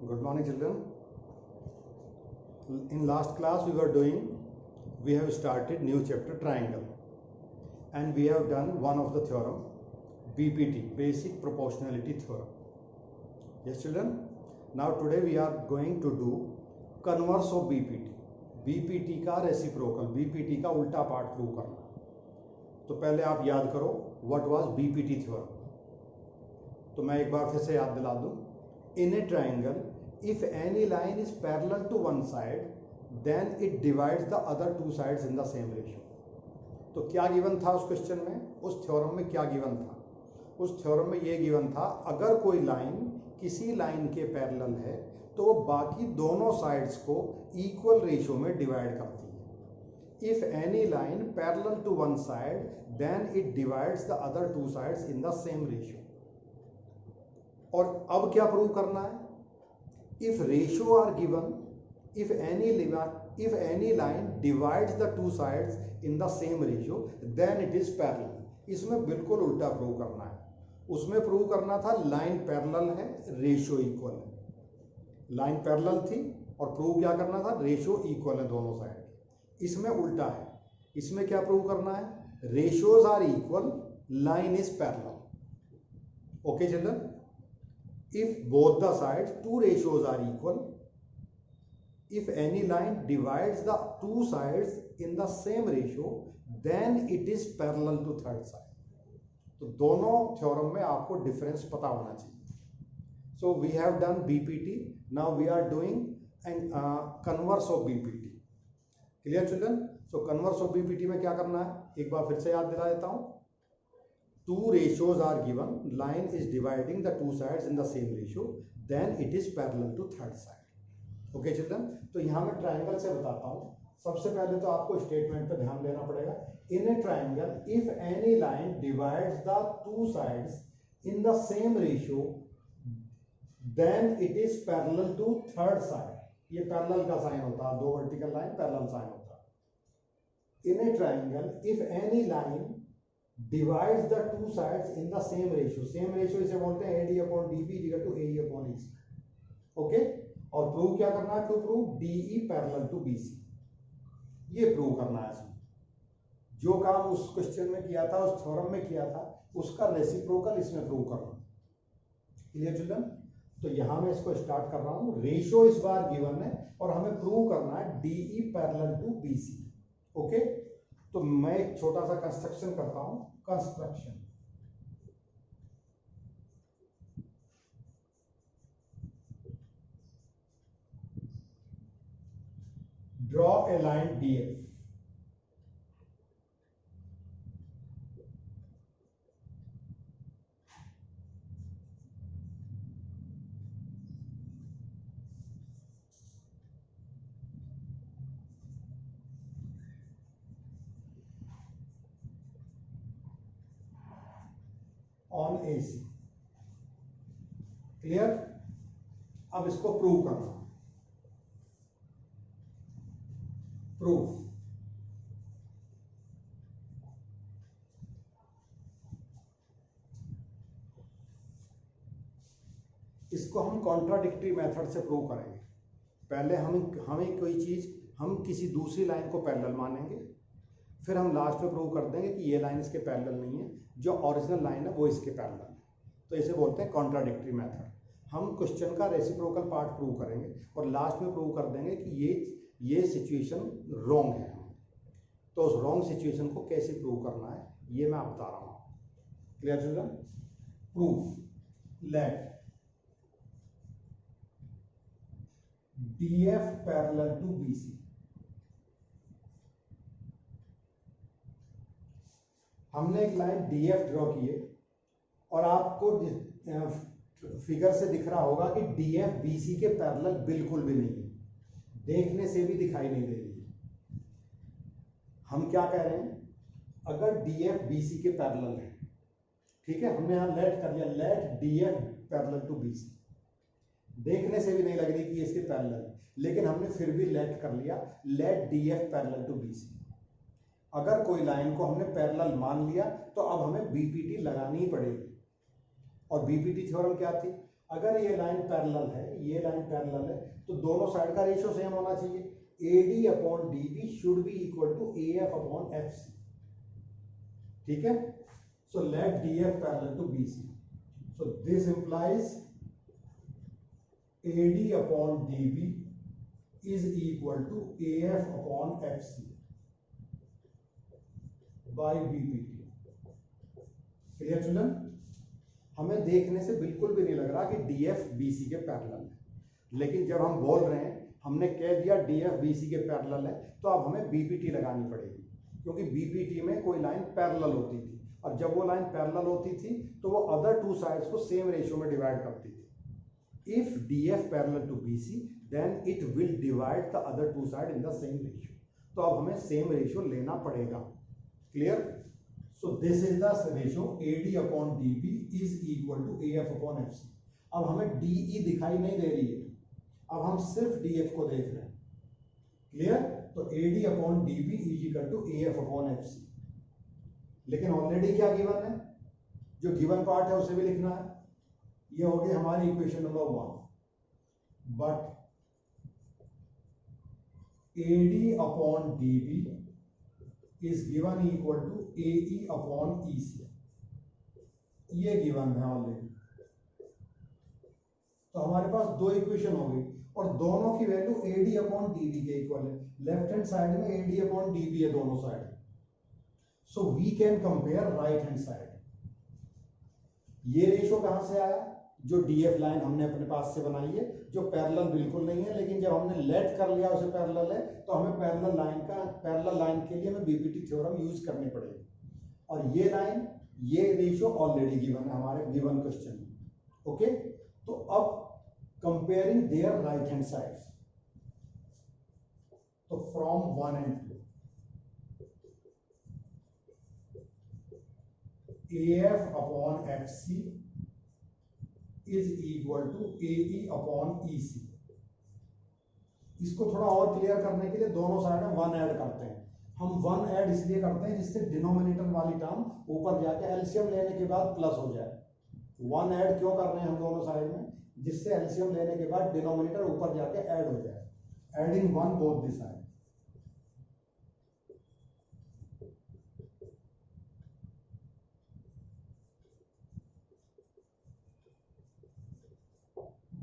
Good morning, children. In last class we have started new chapter triangle, and we have done one of the theorem, BPT, basic proportionality theorem. Yes, children. Now today we are going to do converse of BPT. BPT का reciprocal, BPT का उल्टा part prove करना। तो पहले आप याद करो what was BPT theorem. तो मैं एक बार फिर से याद दिला दूं। In a triangle if any line is parallel to one side then it divides the other two sides in the same ratio. तो क्या गिवन था उस क्वेश्चन में, उस थ्योरम में क्या गिवन था? उस थ्योरम में ये गिवन था, अगर कोई लाइन किसी लाइन के पैरेलल है तो वो बाकी दोनों साइड्स को इक्वल रेशियो में डिवाइड करती है। If any line parallel to one side then it divides the other two sides in the same ratio. और अब क्या प्रूव करना है? If ratio are given, if any line divides the two sides in the same ratio, then it is parallel. इसमें बिल्कुल उल्टा prove करना है। उसमें प्रूव करना था लाइन पैरेलल है, रेशियो इक्वल है। लाइन पैरेलल थी और प्रूव क्या करना था? रेशियो इक्वल है दोनों साइड। इसमें उल्टा है। इसमें क्या प्रूव करना है? Ratios are equal, line is parallel. Okay children? If both the sides, two ratios are equal, if any line divides the two sides in the same ratio, then it is parallel to third side. तो दोनों theorem में आपको difference पता होना चाहिए। So we have done BPT. Now we are doing an converse of BPT. Clear children? So converse of BPT में क्या करना है? एक बार फिर से याद दिला देता हूँ। Two ratios are given, line is dividing the two sides in the same ratio, then it is parallel to third side. Okay children? तो यहाँ मैं ट्राइंगल से बताता हूँ। सबसे पहले तो आपको स्टेटमेंट पे ध्यान देना पड़ेगा। In a triangle, if any line divides the two sides in the same ratio, then it is parallel to third side. ये पैरेलल का साइन होता है, दो वर्टिकल लाइन पैरेलल साइन होता है। In a triangle, if any line divides the two sides in the same ratio, same ratio इसे बोलते हैं AD upon DB equal to AE upon AC. Okay? और प्रूव क्या करना है? To prove DE parallel to BC। ये prove करना है इसमें। जो काम उस क्वेश्चन में किया था, उस थ्योरम में किया था, उसका रेसिप्रोकल इसमें प्रूव करना। Clear children? तो यहां मैं इसको स्टार्ट कर रहा हूं। रेशियो इस बार गिवन है और हमें प्रूव करना है DE parallel to BC। Okay? तो मैं एक छोटा सा कंस्ट्रक्शन करता हूं। Construction, draw a line DF। On AC। Clear? अब इसको प्रूव करना। प्रूफ, इसको हम कॉन्ट्राडिक्टरी मेथड से प्रूव करेंगे। पहले हमें कोई चीज हम किसी दूसरी लाइन को पैरेलल मानेंगे, फिर हम लास्ट में प्रूव कर देंगे कि ये लाइन इसके पैरेलल नहीं है, जो ओरिजिनल लाइन है वो इसके पैरेलल है। तो इसे बोलते हैं कॉन्ट्राडिक्टरी मेथड। हम क्वेश्चन का रेसिप्रोकल पार्ट प्रूव करेंगे और लास्ट में प्रूव कर देंगे कि ये सिचुएशन रॉन्ग है। तो उस रॉन्ग सिचुएशन को कैसे प्रूव करना है ये मैं बता रहा हूँ। Clear children? Proof, let DF parallel to BC। हमने एक लाइन DF ड्रॉ की है और आपको फिगर से दिख रहा होगा कि DF BC के पैरेलल बिल्कुल भी नहीं है, देखने से भी दिखाई नहीं दे रही है। हम क्या कह रहे हैं? अगर DF BC के पैरेलल है, ठीक है, हमने यहां लेट कर लिया, let DF parallel to BC। देखने से भी नहीं लग रही कि ये इसके पैरेलल है, लेकिन हमने फिर भी लेट कर लिया, let DF parallel to BC। अगर कोई लाइन को हमने पैरेलल मान लिया तो अब हमें BPT लगानी ही पड़ेगी। और BPT थ्योरम क्या थी? अगर ये लाइन पैरेलल है, ये लाइन पैरेलल है, तो दोनों साइड का रेशियो सेम होना चाहिए। AD upon DB should be equal to AF upon FC। ठीक है, so let DF parallel to BC, so this implies AD upon DB is equal to AF upon FC by BPT। Clear children? हमें देखने से बिल्कुल भी नहीं लग रहा कि DF BC के पैरेलल है, लेकिन जब हम बोल रहे हैं, हमने कह दिया DF BC के पैरेलल है, तो अब हमें BPT लगानी पड़ेगी, क्योंकि BPT में कोई लाइन पैरेलल होती थी, और जब वो लाइन पैरेलल होती थी तो वो अदर टू साइड्स को सेम रेशियो में डिवाइड करती थी। If DF parallel to BC, then it will divide the other two sides in the same ratio। तो अब हमें सेम रेशियो लेना पड़ेगा। Clear? So this is the ratio AD upon DB is equal to AF upon FC। अब हमें DE दिखाई नहीं दे रही है, अब हम सिर्फ DF को देख रहे हैं। क्लियर? तो AD upon DB is equal to AF upon FC। लेकिन ऑलरेडी क्या गिवन है, जो गिवन पार्ट है उसे भी लिखना है। ये हो गई हमारी equation number 1। But AD upon DB is given equal to AE upon EC। ये गिवन है ऑलरेडी, तो हमारे पास दो इक्वेशन हो गई, और दोनों की वैल्यू AD अपॉन DB के इक्वल है। लेफ्ट हैंड साइड में AD अपॉन DB है दोनों side, so we can compare right hand side. ये रेशियो कहां से आया? जो DF लाइन हमने अपने पास से बनाई है, जो पैरेलल बिल्कुल नहीं है, लेकिन जब हमने लेट कर लिया उसे पैरेलल है, तो हमें पैरेलल लाइन के लिए हमें BPT थ्योरम यूज करनी पड़ेगी। और ये लाइन, ये रेशियो ऑलरेडी गिवन है हमारे गिवन क्वेश्चन में। ओके, तो अब comparing their right hand sides, तो from 1 and 2 AF upon FC is equal to AE upon EC। इसको थोड़ा और क्लियर करने के लिए दोनों साइड में 1 ऐड करते हैं। हम 1 ऐड इसलिए करते हैं जिससे डिनोमिनेटर वाली टर्म ऊपर जाके एलसीएम लेने के बाद प्लस हो जाए। 1 ऐड क्यों कर रहे हैं हम दोनों साइड में? जिससे एलसीएम लेने के बाद डिनोमिनेटर ऊपर जाके ऐड हो जाए। Adding 1 both the side.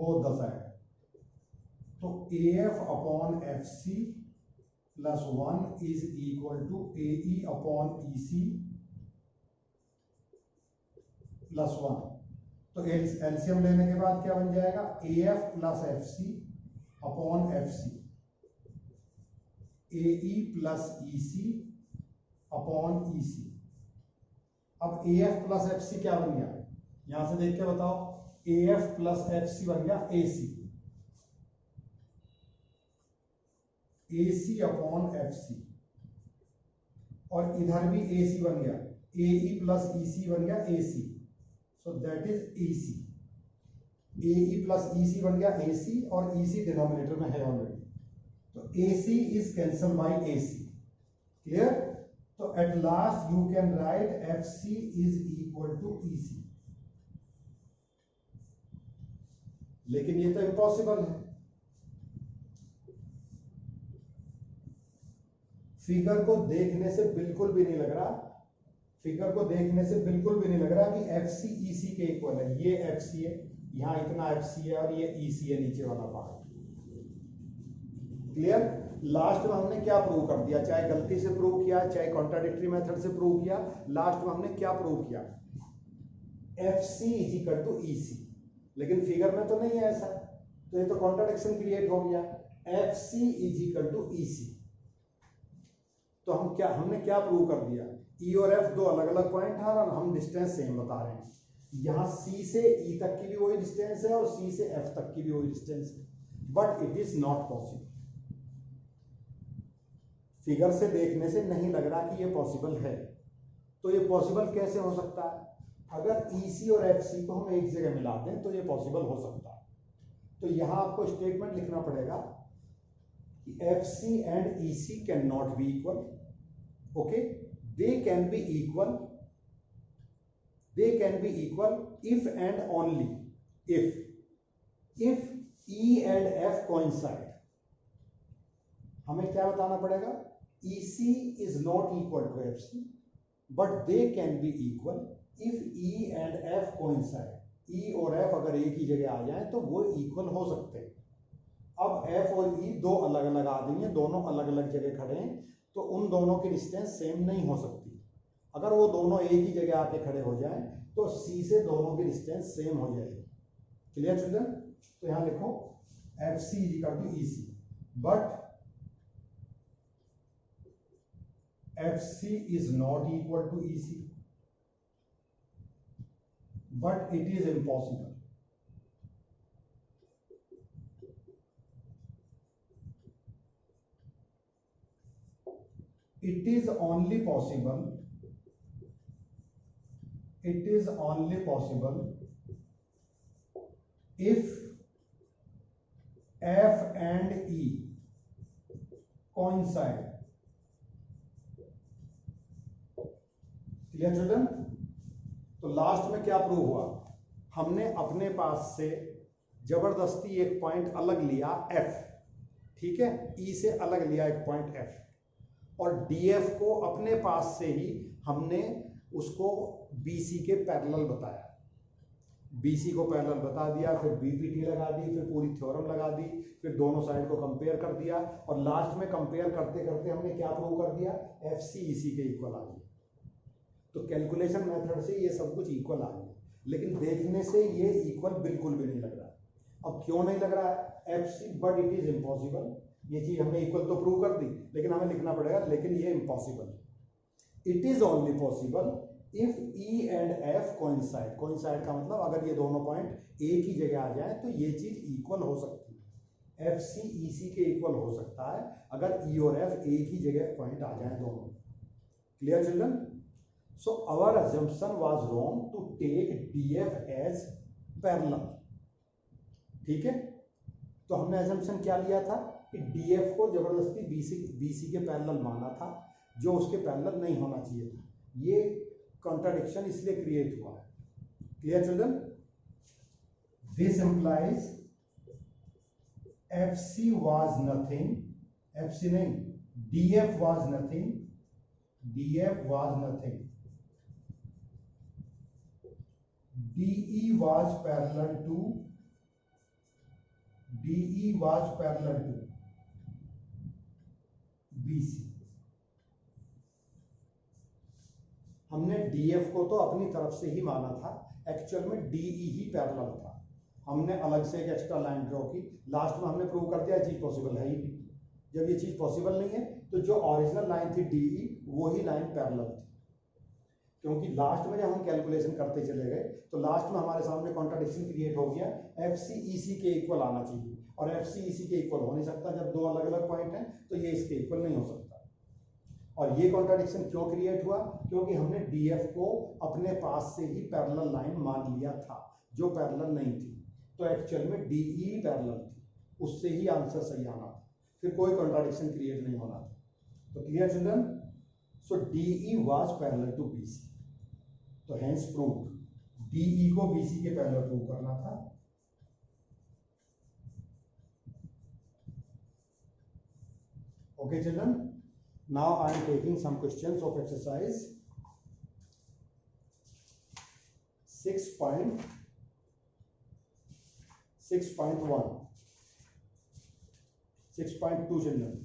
both the side, तो AF upon FC plus 1 is equal to AE upon EC plus 1। तो एलसीएम लेने के बाद क्या बन जाएगा? AF plus FC upon FC, AE plus EC upon EC। अब AF प्लस FC क्या बन गया? यहां से देख के बताओ। AF प्लस FC बन गया AC, AC अपॉन FC, और इधर भी AC बन गया, AE प्लस EC बन गया AC, so that is EC। AE plus EC बन गया AC, और EC डिनोमिनेटर में है ऑलरेडी, तो AC is cancel by AC। Clear? तो at last you can write FC is equal to EC। लेकिन ये तो इम्पॉसिबल है। फिगर को देखने से बिल्कुल भी नहीं लग रहा, फिगर को देखने से बिल्कुल भी नहीं लग रहा कि FC EC के इक्वल है। ये FC है, यहां इतना FC है, और ये EC है नीचे वाला पार्ट। क्लियर? लास्ट में हमने क्या प्रूव कर दिया? चाहे गलती से प्रूव किया, चाहे कॉन्ट्राडिक्टरी मेथड से प्रूव किया, लास्ट में हमने क्या प्रूव किया? FC is equal to EC। लेकिन फिगर में तो नहीं है ऐसा, तो ये तो कॉन्ट्राडिक्शन क्रिएट हो गया। FC is equal to EC। तो हमने क्या प्रूव कर दिया? E और F दो अलग अलग पॉइंट है, और हम डिस्टेंस सेम बता रहे हैं। यहां C से E तक की भी वही डिस्टेंस है, और C से F तक की भी वही डिस्टेंस है, but it is not possible. Figure से देखने से नहीं लग रहा कि ये पॉसिबल है। तो ये पॉसिबल कैसे हो सकता है? अगर EC और FC को हम एक जगह मिलाते हैं तो ये पॉसिबल हो सकता है। तो यहां आपको स्टेटमेंट लिखना पड़ेगा कि FC and EC can not be equal. Okay, they can be equal if and only if if E and F coincide, हमें क्या बताना पड़ेगा, EC is not equal to FC but they can be equal if E and F coincide. E और F अगर एक ही जगह आ जाए तो वो इक्वल हो सकते हैं। अब F और E दो अलग अलग आदमी हैं, दोनों अलग अलग जगह खड़े हैं, तो उन दोनों की डिस्टेंस सेम नहीं हो सकती। अगर वो दोनों एक ही जगह आके खड़े हो जाएं तो C से दोनों की डिस्टेंस सेम हो जाएगी। Clear children? तो यहां लिखो FC is equal to EC but FC is not equal to EC, but it is impossible. It is only possible. It is only possible if F and E coincide. Clear children? तो last में क्या prove हुआ, हमने अपने पास से जबरदस्ती एक point अलग लिया F, ठीक है, E से अलग लिया एक पॉइंट F, और DF को अपने पास से ही हमने उसको BC के पैरेलल बताया। BC को पैरेलल बता दिया, फिर BPT लगा दी, फिर पूरी थ्योरम लगा दी, फिर दोनों साइड को कंपेयर कर दिया, और लास्ट में कंपेयर करते करते हमने क्या प्रूव कर दिया, FC EC के इक्वल आ गया। तो कैलकुलेशन मेथड से ये सब कुछ इक्वल आ गया, लेकिन देखने से ये इक्वल बिल्कुल भी नहीं लग रहा है। अब क्यों नहीं लग रहा है, FC but it is impossible. ये चीज हमने इक्वल तो प्रूव कर दी, लेकिन हमें लिखना पड़ेगा लेकिन ये impossible. It is only possible if E and F coincide. Coincide का मतलब अगर ये दोनों पॉइंट एक ही जगह आ जाए तो ये चीज इक्वल हो सकती है। FC EC के इक्वल हो सकता है अगर E और F एक ही जगह पॉइंट आ जाए दोनों। Clear children? So our assumption was wrong to take DF as parallel। ठीक है, तो हमने assumption क्या लिया था कि DF को जबरदस्ती BC के पैरेलल माना था, जो उसके पैरेलल नहीं होना चाहिए था। ये कॉन्ट्राडिक्शन इसलिए क्रिएट हुआ है। Clear children? This implies FC was nothing, FC नहीं, DF was nothing, DF was nothing, DE was parallel to BC। हमने DF को तो अपनी तरफ से ही माना था, एक्चुअल में DE ही पैरेलल था। हमने अलग से एक एक्स्ट्रा लाइन ड्रॉ की, लास्ट में हमने प्रूव कर दिया चीज पॉसिबल है ही नहीं। जब ये चीज पॉसिबल नहीं है तो जो ओरिजिनल लाइन थी DE वो ही लाइन पैरेलल थी, क्योंकि लास्ट में जब हम कैलकुलेशन करते चले गए तो लास्ट में हमारे सामने कॉन्ट्राडिक्शन क्रिएट हो गया, FC EC के इक्वल आना चाहिए, और FC EC के इक्वल हो नहीं सकता। जब दो अलग अलग पॉइंट हैं तो ये इसके इक्वल नहीं हो सकता। और ये कॉन्ट्राडिक्शन क्यों क्रिएट हुआ, क्योंकि हमने DF को अपने पास से ही पैरेलल लाइन मान लिया था, जो पैरेलल नहीं थी। तो एक्चुअल में DE पैरेलल थी, उससे ही आंसर सही आना था, फिर कोई कॉन्ट्राडिक्शन क्रिएट नहीं होना था। तो clear children? So DE was parallel to BC, तो हेंस प्रूव्ड DE को BC के पैरेलल प्रूव करना था। Okay children, now I am taking some questions of exercise 6.1 6.2 children।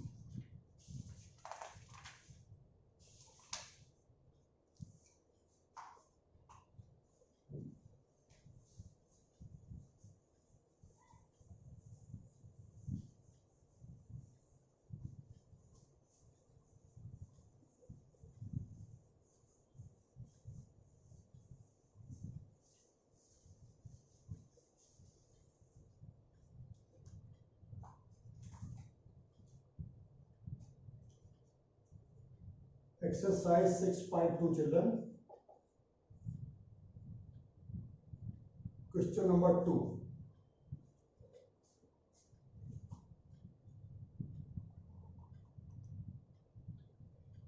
Exercise 6.2 children, question number 2।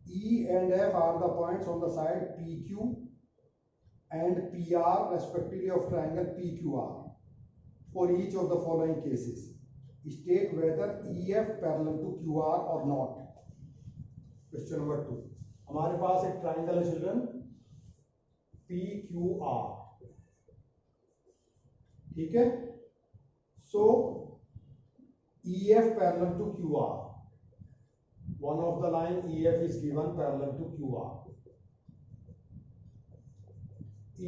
E and F are the points on the side PQ and PR respectively of triangle PQR. for each of the following cases. State whether EF parallel to QR or not. Question number 2. हमारे पास एक triangle है children PQR, ठीक है. So EF parallel to QR. One of the line EF is given parallel to QR.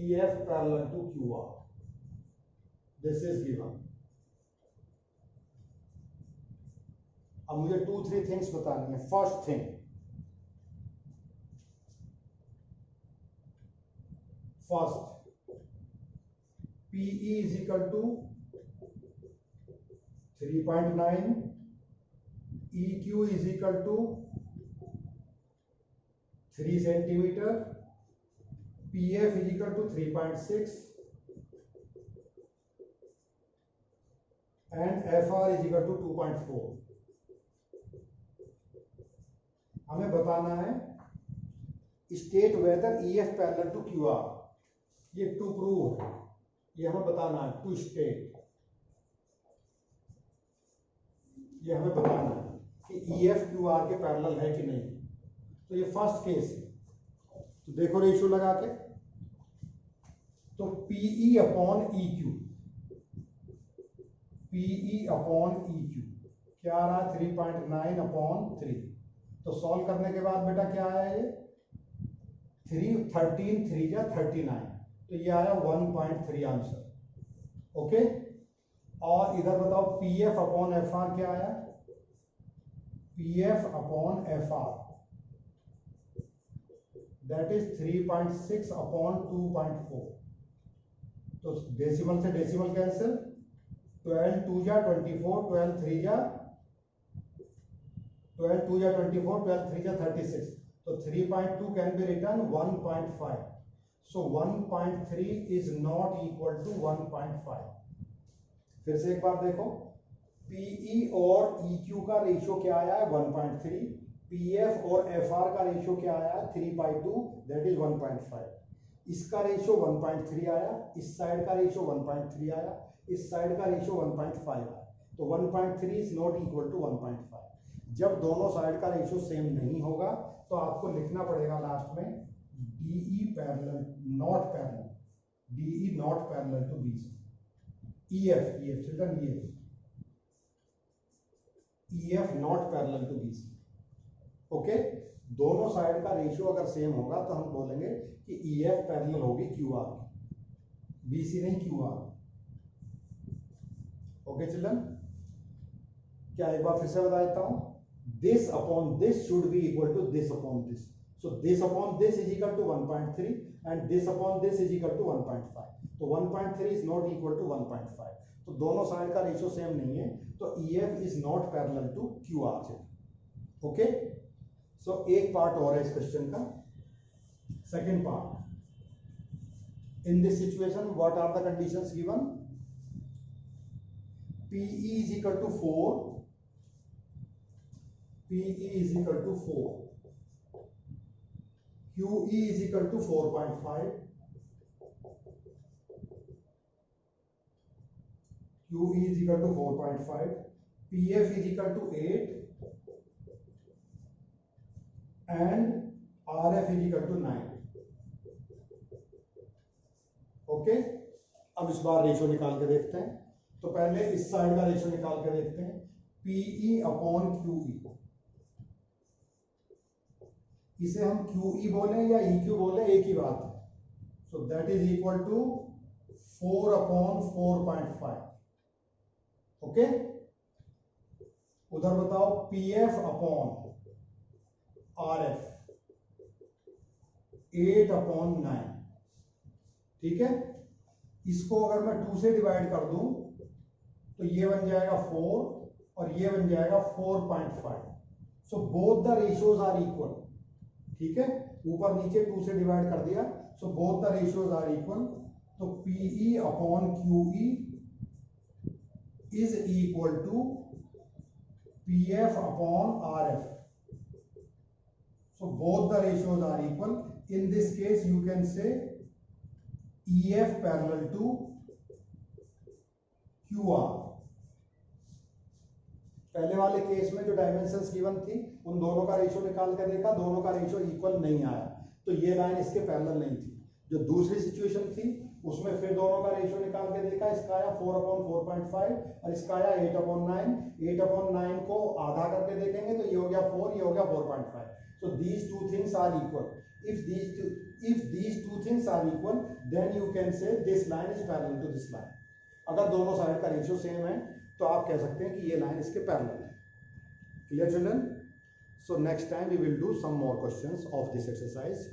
EF parallel to QR. This is given. अब मुझे 2-3 things बतानी है. First thing, PE is equal to 3.9, EQ is equal to 3 centimeter, PF is equal to 3.6 and FR is equal to 2.4. हमें बताना है state whether EF parallel to QR. ये to prove है, ये हमें बताना है. टू स्टेट, ये हमें बताना है कि EF QR के पैरेलल है कि नहीं. तो ये फर्स्ट केस है. तो देखो रेशियो लगा के, तो PE upon EQ, PE upon EQ क्या आ रहा है 3.9 अपॉन 3. तो सॉल्व करने के बाद बेटा क्या आया, ये 13 3 या 39, तो ये आया 1.3 आंसर. ओके. और इधर बताओ PF अपॉन FR क्या आया, PF upon FR that is 3.6 upon 2.4. तो डेसिमल से डेसिमल कैंसिल, 12 2 जा 24, 12 3 जा 12 2 जा 24, 12 3 जा 36. तो 3.2 can be written 1.5. So 1.3 is not equal to 1.5. फिर से एक बार देखो, PE और EQ का रेशियो क्या आया है 1.3, PF और FR का रेशियो क्या आया है 3/2 दैट इज 1.5. इसका रेशियो 1.3 आया, इस साइड का रेशियो 1.3 आया, इस साइड का रेशियो 1.5 आया. तो 1.3 इज नॉट इक्वल टू 1.5. जब दोनों साइड का रेशियो सेम नहीं होगा तो आपको लिखना पड़ेगा लास्ट में DE parallel not parallel, DE not parallel to BC. EF children EF not parallel to BC. Okay. दोनों साइड का रेशियो अगर सेम होगा तो हम बोलेंगे कि EF पैरेलल होगी QR की, BC नहीं QR. Okay children. क्या एक बार फिर से बता देता हूं, this upon this should be equal to this upon this. So this upon this is equal to 1.3 and this upon this is equal to 1.5. तो 1.3 is not equal to 1.5. तो दोनों साइड का रेशियो सेम नहीं है, तो EF is not parallel to QR. Okay. So एक part और है इस क्वेश्चन का. Second part, in this situation what are the conditions given. PE is equal to 4, PE is equal to 4, QE is equal to 4.5, QE is equal to 4.5, PF is equal to 8 and RF is equal to 9. Okay. अब इस बार ratio निकाल के देखते हैं. तो पहले इस side का रेशियो निकाल के देखते हैं. PE अपॉन QE, इसे हम QE बोले या EQ बोले एक ही बात है. So that is equal to 4 upon 4.5. Okay. उधर बताओ PF अपॉन RF 8 अपॉन 9. ठीक है. इसको अगर मैं 2 से डिवाइड कर दूं तो ये बन जाएगा 4 और ये बन जाएगा 4.5. So both the ratios are equal. ठीक है. ऊपर नीचे 2 से डिवाइड कर दिया, so both the ratios are equal. तो PE upon QE is equal to PF upon RF. So both the ratios are equal. In this case, you can say EF parallel to Q R. पहले वाले case में जो dimensions given थी उन दोनों का ratio निकाल कर देखा, दोनों का रेशियो इक्वल नहीं आया, तो ये लाइन इसके पैरेलल नहीं थी। जो दूसरी सिचुएशन थी उसमें फिर दोनों का रेशियो निकाल के देखा, इसका आया 4/4.5 और इसका आया 8/9। 8/9 को आधा करके देखेंगे तो ये हो गया 4, ये हो गया 4.5। So these two things are equal. If these two things are equal, then you can say this line is parallel to this line. अगर दोनों साइड का रेशियो सेम है तो आप कह सकते हैं कि ये लाइन इसके पैरेलल है। Clear children? So next time we will do some more questions of this exercise.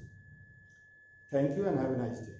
Thank you and have a nice day.